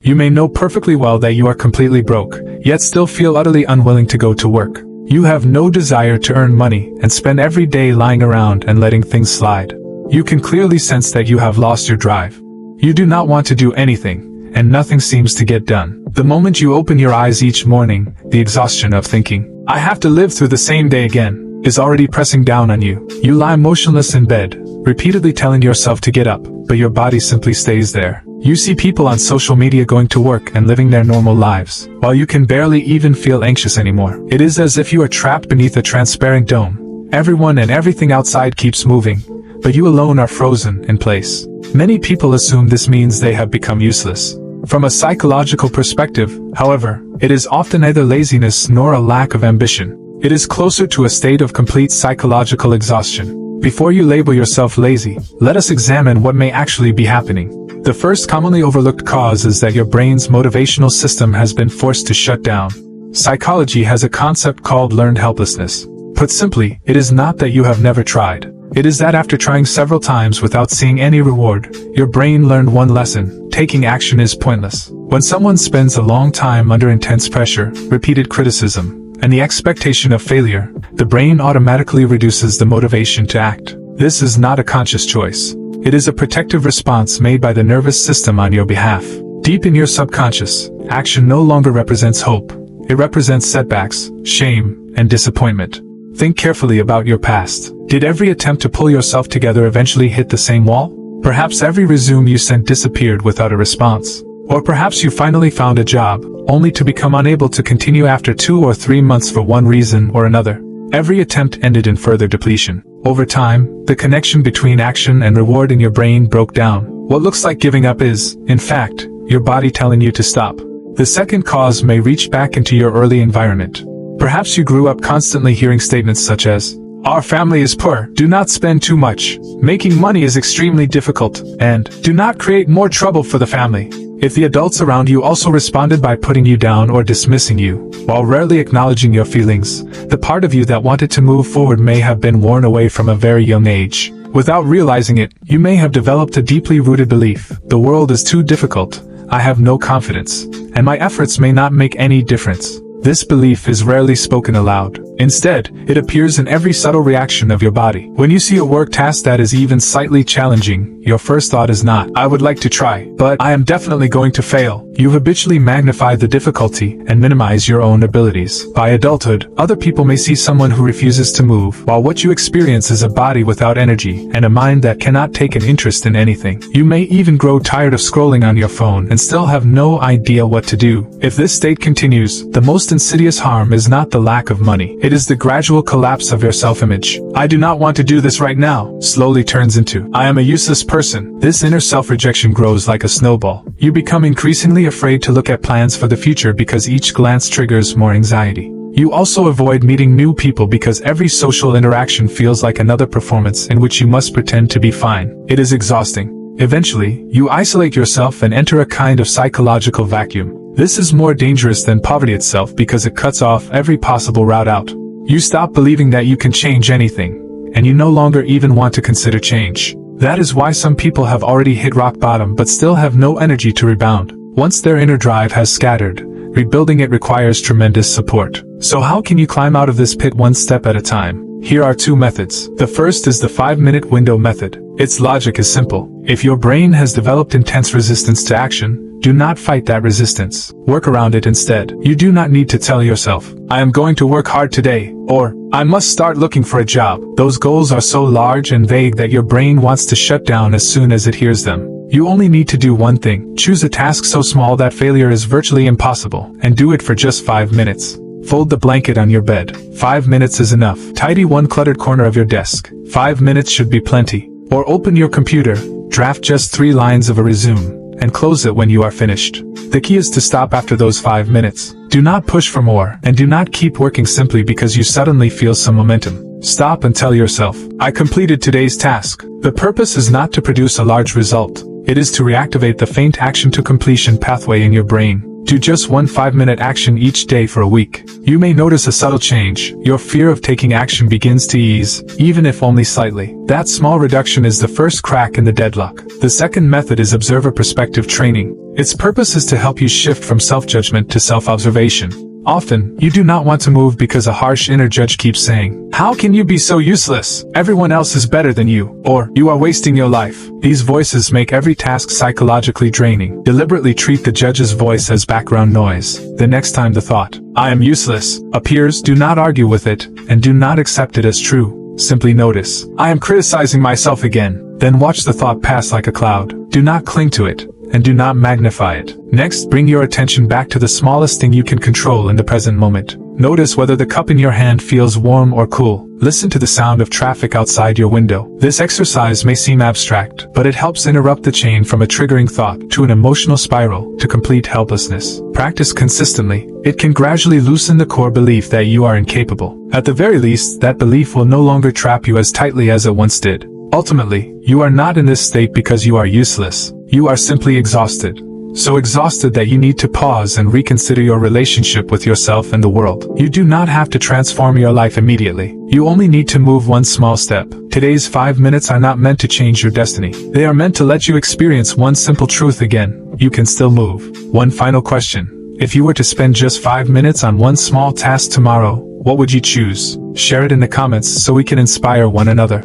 You may know perfectly well that you are completely broke, yet still feel utterly unwilling to go to work. You have no desire to earn money and spend every day lying around and letting things slide. You can clearly sense that you have lost your drive. You do not want to do anything, and nothing seems to get done. The moment you open your eyes each morning, the exhaustion of thinking, "I have to live through the same day again," is already pressing down on you. You lie motionless in bed, repeatedly telling yourself to get up, but your body simply stays there. You see people on social media going to work and living their normal lives, while you can barely even feel anxious anymore. It is as if you are trapped beneath a transparent dome. Everyone and everything outside keeps moving, but you alone are frozen in place. Many people assume this means they have become useless. From a psychological perspective, however, it is often neither laziness nor a lack of ambition. It is closer to a state of complete psychological exhaustion. Before you label yourself lazy, let us examine what may actually be happening. The first commonly overlooked cause is that your brain's motivational system has been forced to shut down. Psychology has a concept called learned helplessness. Put simply, it is not that you have never tried. It is that after trying several times without seeing any reward, your brain learned one lesson: taking action is pointless. When someone spends a long time under intense pressure, repeated criticism, and the expectation of failure, the brain automatically reduces the motivation to act. This is not a conscious choice. It is a protective response made by the nervous system on your behalf. Deep in your subconscious, action no longer represents hope. It represents setbacks, shame, and disappointment. Think carefully about your past. Did every attempt to pull yourself together eventually hit the same wall? Perhaps every resume you sent disappeared without a response. Or perhaps you finally found a job, only to become unable to continue after 2 or 3 months for one reason or another. Every attempt ended in further depletion. Over time, the connection between action and reward in your brain broke down. What looks like giving up is, in fact, your body telling you to stop. The second cause may reach back into your early environment. Perhaps you grew up constantly hearing statements such as, "Our family is poor, do not spend too much, making money is extremely difficult, and do not create more trouble for the family." If the adults around you also responded by putting you down or dismissing you, while rarely acknowledging your feelings, the part of you that wanted to move forward may have been worn away from a very young age. Without realizing it, you may have developed a deeply rooted belief: the world is too difficult, I have no confidence, and my efforts may not make any difference. This belief is rarely spoken aloud. Instead, it appears in every subtle reaction of your body. When you see a work task that is even slightly challenging, your first thought is not, "I would like to try, but I am definitely going to fail." You habitually magnify the difficulty and minimize your own abilities. By adulthood, other people may see someone who refuses to move, while what you experience is a body without energy and a mind that cannot take an interest in anything. You may even grow tired of scrolling on your phone and still have no idea what to do. If this state continues, the most insidious harm is not the lack of money. It is the gradual collapse of your self-image. "I do not want to do this right now," slowly turns into, "I am a useless person." This inner self-rejection grows like a snowball. You become increasingly afraid to look at plans for the future because each glance triggers more anxiety. You also avoid meeting new people because every social interaction feels like another performance in which you must pretend to be fine. It is exhausting. Eventually, you isolate yourself and enter a kind of psychological vacuum. This is more dangerous than poverty itself because it cuts off every possible route out. You stop believing that you can change anything, and you no longer even want to consider change. That is why some people have already hit rock bottom but still have no energy to rebound. Once their inner drive has scattered, rebuilding it requires tremendous support. So how can you climb out of this pit one step at a time? Here are 2 methods. The first is the 5-minute window method. Its logic is simple. If your brain has developed intense resistance to action, do not fight that resistance. Work around it instead. You do not need to tell yourself, "I am going to work hard today," or "I must start looking for a job." Those goals are so large and vague that your brain wants to shut down as soon as it hears them. You only need to do one thing. Choose a task so small that failure is virtually impossible, and do it for just 5 minutes. Fold the blanket on your bed. 5 minutes is enough. Tidy one cluttered corner of your desk. 5 minutes should be plenty. Or open your computer, draft just 3 lines of a resume, and close it when you are finished. The key is to stop after those 5 minutes. Do not push for more, and do not keep working simply because you suddenly feel some momentum. Stop and tell yourself, "I completed today's task." The purpose is not to produce a large result. It is to reactivate the faint action to completion pathway in your brain. Do just one 5-minute action each day for a week. You may notice a subtle change. Your fear of taking action begins to ease, even if only slightly. That small reduction is the first crack in the deadlock. The second method is observer perspective training. Its purpose is to help you shift from self-judgment to self-observation. Often, you do not want to move because a harsh inner judge keeps saying, "How can you be so useless? Everyone else is better than you," or "You are wasting your life." These voices make every task psychologically draining. Deliberately treat the judge's voice as background noise. The next time the thought, "I am useless," appears, do not argue with it, and do not accept it as true. Simply notice, "I am criticizing myself again." Then watch the thought pass like a cloud. Do not cling to it, and do not magnify it. Next, bring your attention back to the smallest thing you can control in the present moment. Notice whether the cup in your hand feels warm or cool. Listen to the sound of traffic outside your window. This exercise may seem abstract, but it helps interrupt the chain from a triggering thought to an emotional spiral to complete helplessness. Practice consistently. It can gradually loosen the core belief that you are incapable. At the very least, that belief will no longer trap you as tightly as it once did. Ultimately, you are not in this state because you are useless. You are simply exhausted. So exhausted that you need to pause and reconsider your relationship with yourself and the world. You do not have to transform your life immediately. You only need to move one small step. Today's 5 minutes are not meant to change your destiny. They are meant to let you experience one simple truth again. You can still move. One final question. If you were to spend just 5 minutes on one small task tomorrow, what would you choose? Share it in the comments so we can inspire one another.